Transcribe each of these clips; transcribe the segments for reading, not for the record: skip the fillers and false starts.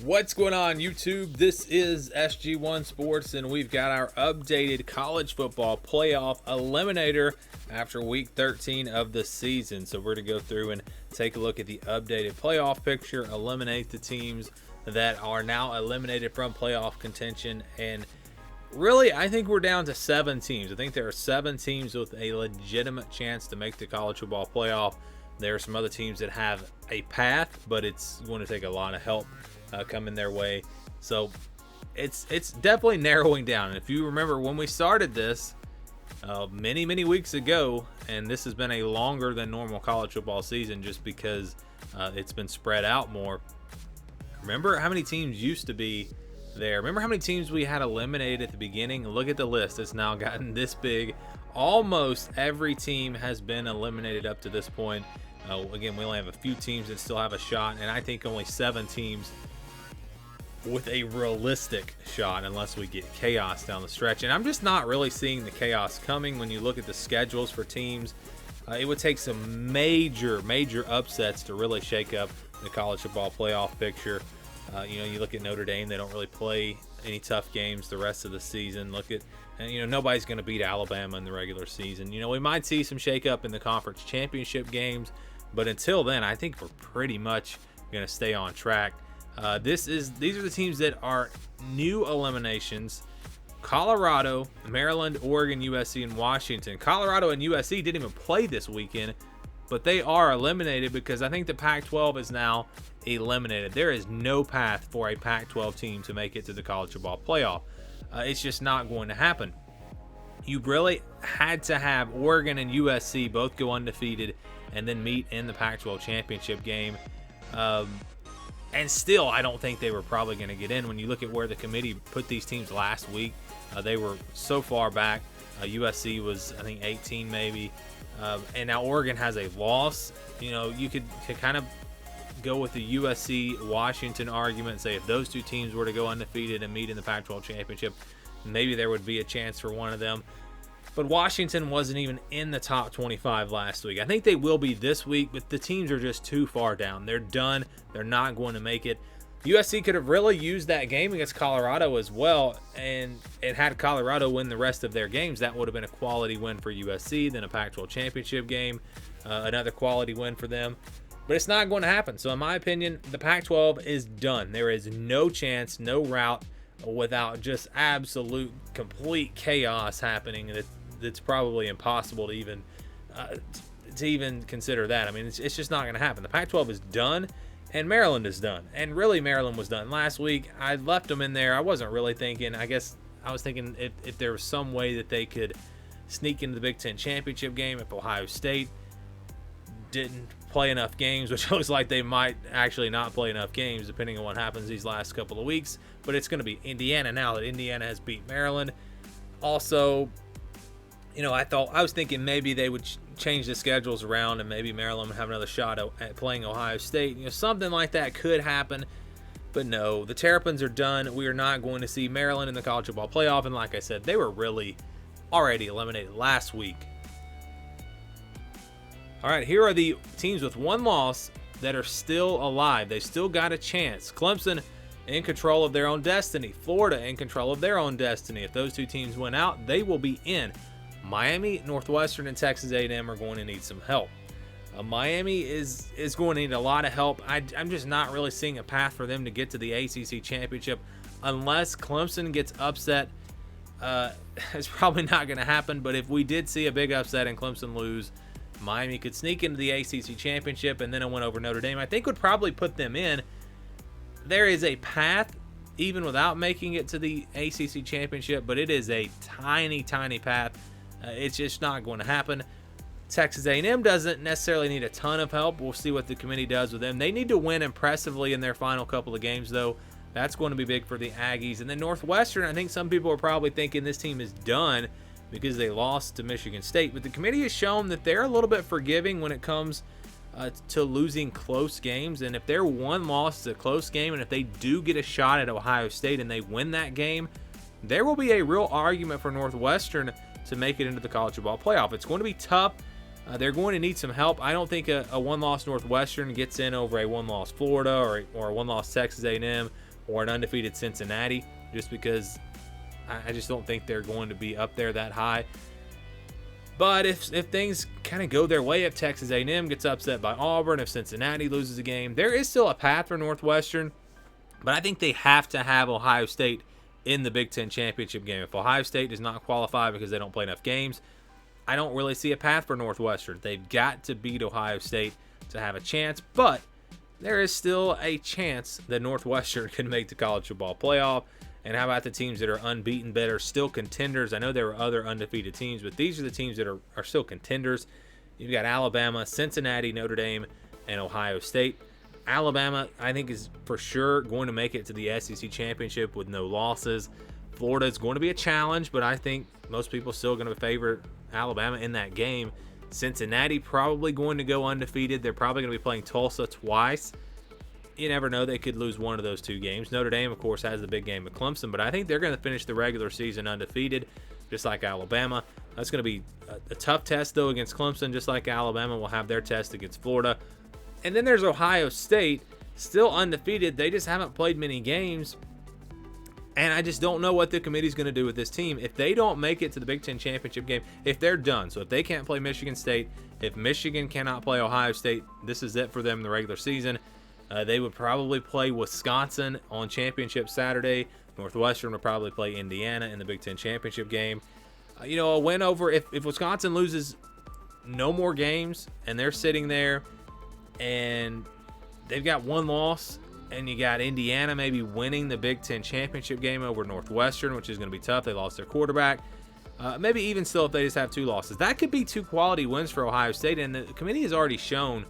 What's going on, YouTube? This is SG1 Sports, and we've got our updated college football playoff eliminator after week 13 of the season. So we're going to go through and take a look at the updated playoff picture, eliminate the teams that are now eliminated from playoff contention. And really, I think we're down to 7 teams. I think there are 7 teams with a legitimate chance to make the college football playoff. There are some other teams that have a path, but it's going to take a lot of help coming their way. So it's definitely narrowing down. And if you remember when we started this many weeks ago, and this has been a longer than normal college football season just because it's been spread out more. Remember how many teams used to be there? Remember how many teams we had eliminated at the beginning? Look at the list. It's now gotten this big. Almost every team has been eliminated up to this point. Again, we only have a few teams that still have a shot, and I think only 7 teams with a realistic shot unless we get chaos down the stretch. And I'm just not really seeing the chaos coming. When you look at the schedules for teams, it would take some major upsets to really shake up the college football playoff picture. You look at Notre Dame, they don't really play any tough games the rest of the season. Nobody's going to beat Alabama in the regular season. We might see some shakeup in the conference championship games, but until then, I think we're pretty much going to stay on track. These are the teams that are new eliminations: Colorado, Maryland, Oregon, USC, and Washington. Colorado and USC didn't even play this weekend, but they are eliminated because I think the Pac-12 is now eliminated. There is no path for a Pac-12 team to make it to the college football playoff. It's just not going to happen. You really had to have Oregon and USC both go undefeated and then meet in the Pac-12 championship game. And still, I don't think they were probably going to get in. When you look at where the committee put these teams last week, they were so far back. USC was, I think, 18 maybe. And now Oregon has a loss. You could kind of go with the USC-Washington argument and say if those two teams were to go undefeated and meet in the Pac-12 championship, maybe there would be a chance for one of them. But Washington wasn't even in the top 25 last week. I think they will be this week, but the teams are just too far down. They're done. They're not going to make it. USC could have really used that game against Colorado as well, and had Colorado win the rest of their games, that would have been a quality win for USC, then a Pac-12 championship game, another quality win for them. But it's not going to happen. So in my opinion, the Pac-12 is done. There is no chance, no route without just absolute, complete chaos happening. It's probably impossible to even consider that. I mean, it's just not going to happen. The Pac-12 is done, and Maryland is done. And really, Maryland was done last week. I left them in there. I wasn't really thinking. I guess I was thinking if there was some way that they could sneak into the Big Ten championship game if Ohio State didn't play enough games, which looks like they might actually not play enough games depending on what happens these last couple of weeks. But it's going to be Indiana now that Indiana has beat Maryland. Also, I was thinking maybe they would change the schedules around and maybe Maryland would have another shot at playing Ohio State. Something like that could happen. But no, the Terrapins are done. We are not going to see Maryland in the college football playoff. And like I said, they were really already eliminated last week. All right, here are the teams with one loss that are still alive. They still got a chance. Clemson in control of their own destiny. Florida in control of their own destiny. If those two teams win out, they will be in. Miami, Northwestern, and Texas A&M are going to need some help. Miami is going to need a lot of help. I'm just not really seeing a path for them to get to the ACC championship unless Clemson gets upset. It's probably not going to happen, but if we did see a big upset and Clemson lose, Miami could sneak into the ACC championship, and then a win over Notre Dame I think would probably put them in. There is a path even without making it to the ACC championship, but it is a tiny path. It's just not going to happen. Texas A&M doesn't necessarily need a ton of help. We'll see what the committee does with them. They need to win impressively in their final couple of games, though. That's going to be big for the Aggies. And then Northwestern, I think some people are probably thinking this team is done because they lost to Michigan State. But the committee has shown that they're a little bit forgiving when it comes to losing close games. And if their one loss is a close game, and if they do get a shot at Ohio State and they win that game, there will be a real argument for Northwestern to make it into the college football playoff. It's going to be tough. They're going to need some help. I don't think a one-loss Northwestern gets in over a one-loss Florida or a one-loss Texas A&M or an undefeated Cincinnati, just because I just don't think they're going to be up there that high. But if things kind of go their way, if Texas A&M gets upset by Auburn, if Cincinnati loses a game, there is still a path for Northwestern. But I think they have to have Ohio State in the Big Ten championship game. If Ohio State does not qualify because they don't play enough games, I don't really see a path for Northwestern. They've got to beat Ohio State to have a chance. But there is still a chance that Northwestern can make the college football playoff. And how about the teams that are unbeaten but are still contenders? I know there were other undefeated teams, but these are the teams that are still contenders. You've got Alabama, Cincinnati, Notre Dame, and Ohio State. Alabama, I think, is for sure going to make it to the SEC championship with no losses. Florida is going to be a challenge, but I think most people still going to favor Alabama in that game. Cincinnati probably going to go undefeated. They're probably going to be playing Tulsa twice. You never know, they could lose one of those two games. Notre Dame, of course, has the big game at Clemson, but I think they're going to finish the regular season undefeated, just like Alabama. That's going to be a tough test, though, against Clemson, just like Alabama will have their test against Florida. And then there's Ohio State, still undefeated. They just haven't played many games, and I just don't know what the committee's going to do with this team. If they don't make it to the Big Ten championship game, if they're done, so if they can't play Michigan State, if Michigan cannot play Ohio State, this is it for them in the regular season. They would probably play Wisconsin on championship Saturday. Northwestern would probably play Indiana in the Big Ten championship game. A win over, if Wisconsin loses no more games and they're sitting there and they've got one loss, and you got Indiana maybe winning the Big Ten championship game over Northwestern, which is going to be tough. They lost their quarterback. Maybe even still if they just have two losses. That could be two quality wins for Ohio State, and the committee has already shown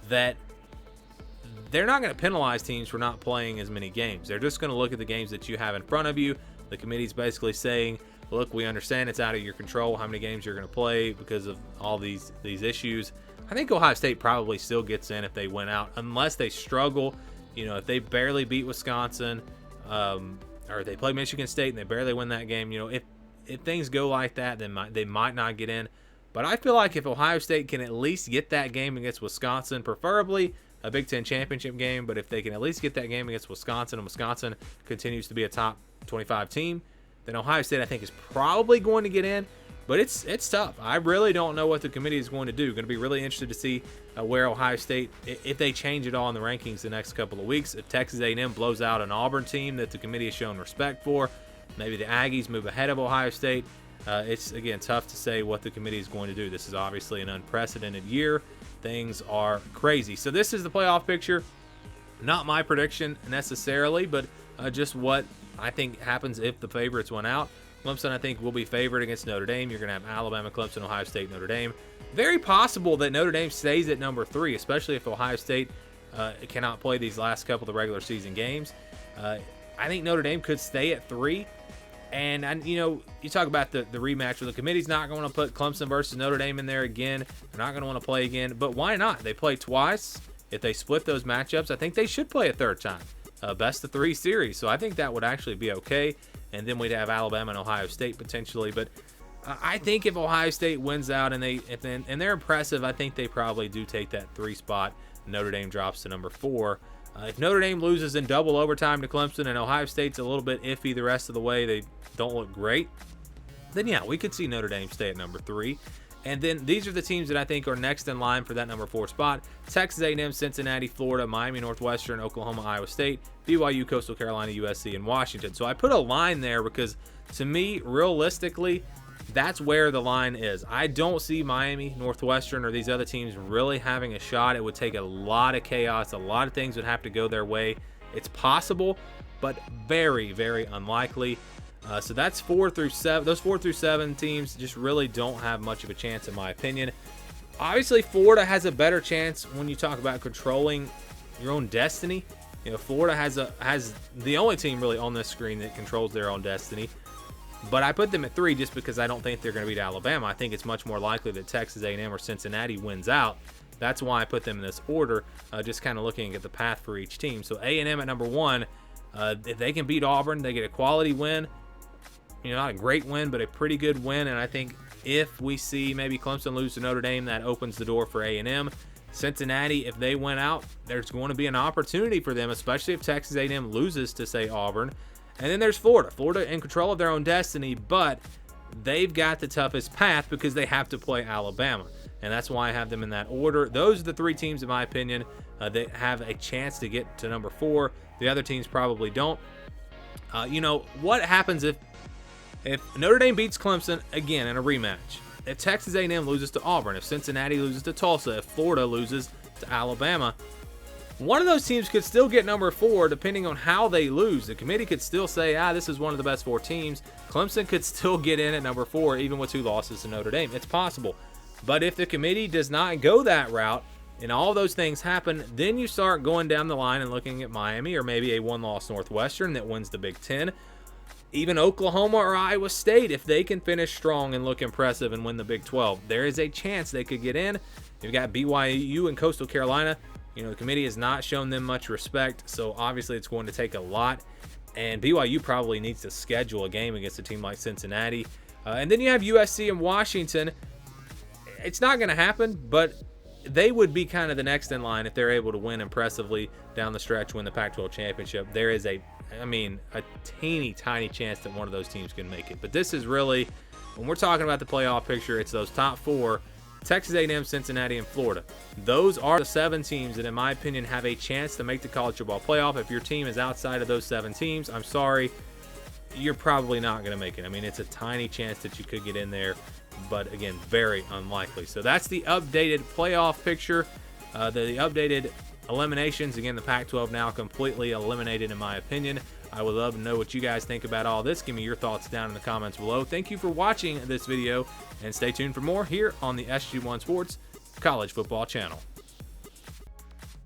that they're not going to penalize teams for not playing as many games. They're just going to look at the games that you have in front of you. The committee's basically saying, look, we understand it's out of your control how many games you're going to play because of all these issues. I think Ohio State probably still gets in if they win out, unless they struggle. If they barely beat Wisconsin, or they play Michigan State and they barely win that game, if things go like that, then they might not get in. But I feel like if Ohio State can at least get that game against Wisconsin, preferably a Big Ten championship game, but if they can at least get that game against Wisconsin, and Wisconsin continues to be a top 25 team, then Ohio State, I think, is probably going to get in. But it's tough. I really don't know what the committee is going to do. Going to be really interested to see where Ohio State, if they change it all in the rankings the next couple of weeks. If Texas A&M blows out an Auburn team that the committee has shown respect for, maybe the Aggies move ahead of Ohio State. It's, again, tough to say what the committee is going to do. This is obviously an unprecedented year. Things are crazy. So this is the playoff picture. Not my prediction necessarily, but just what I think happens if the favorites went out. Clemson, I think, will be favored against Notre Dame. You're going to have Alabama, Clemson, Ohio State, Notre Dame. Very possible that Notre Dame stays at number 3, especially if Ohio State cannot play these last couple of regular season games. I think Notre Dame could stay at 3. And, you talk about the rematch where the committee's not going to put Clemson versus Notre Dame in there again. They're not going to want to play again. But why not? They play twice. If they split those matchups, I think they should play a third time. Best of 3 series. So I think that would actually be okay. And then we'd have Alabama and Ohio State potentially. But I think if Ohio State wins out and they're impressive, I think they probably do take that 3 spot. Notre Dame drops to number 4. If Notre Dame loses in double overtime to Clemson and Ohio State's a little bit iffy the rest of the way, they don't look great, then yeah, we could see Notre Dame stay at number 3. And then these are the teams that I think are next in line for that number 4 spot. Texas A&M, Cincinnati, Florida, Miami, Northwestern, Oklahoma, Iowa State, BYU, Coastal Carolina, USC, and Washington. So I put a line there because, to me, realistically, that's where the line is. I don't see Miami, Northwestern, or these other teams really having a shot. It would take a lot of chaos. A lot of things would have to go their way. It's possible, but very, very unlikely. So that's 4 through 7. Those 4 through 7 teams just really don't have much of a chance, in my opinion. Obviously, Florida has a better chance when you talk about controlling your own destiny. Florida has the only team really on this screen that controls their own destiny. But I put them at 3 just because I don't think they're going to beat Alabama. I think it's much more likely that Texas A&M or Cincinnati wins out. That's why I put them in this order, just kind of looking at the path for each team. So A&M at number 1, if they can beat Auburn, they get a quality win. Not a great win, but a pretty good win. And I think if we see maybe Clemson lose to Notre Dame, that opens the door for A&M. Cincinnati, if they went out, there's going to be an opportunity for them, especially if Texas A&M loses to, say, Auburn. And then there's Florida. Florida in control of their own destiny, but they've got the toughest path because they have to play Alabama. And that's why I have them in that order. Those are the 3 teams, in my opinion, that have a chance to get to number 4. The other teams probably don't. You know, what happens if Notre Dame beats Clemson again in a rematch? If Texas A&M loses to Auburn, if Cincinnati loses to Tulsa, if Florida loses to Alabama, one of those teams could still get number 4 depending on how they lose. The committee could still say, this is one of the best 4 teams. Clemson could still get in at number 4 even with 2 losses to Notre Dame. It's possible. But if the committee does not go that route and all those things happen, then you start going down the line and looking at Miami or maybe a 1-loss Northwestern that wins the Big Ten. Even Oklahoma or Iowa State, if they can finish strong and look impressive and win the Big 12, there is a chance they could get in. You've got BYU and Coastal Carolina. You know, the committee has not shown them much respect, so obviously it's going to take a lot. And BYU probably needs to schedule a game against a team like Cincinnati. And then you have USC and Washington. It's not going to happen, but they would be kind of the next in line if they're able to win impressively down the stretch, win the Pac-12 championship. There is a teeny tiny chance that one of those teams can make it. But this is really, when we're talking about the playoff picture, it's those top 4, Texas A&M, Cincinnati, and Florida. Those are the 7 teams that, in my opinion, have a chance to make the college football playoff. If your team is outside of those 7 teams, I'm sorry, you're probably not going to make it. I mean, it's a tiny chance that you could get in there, but again, very unlikely. So that's the updated playoff picture, the updated eliminations. Again, the Pac-12 now completely eliminated, in my opinion. I would love to know what you guys think about all this. Give me your thoughts down in the comments below. Thank you for watching this video, and stay tuned for more here on the SG1 Sports College Football Channel.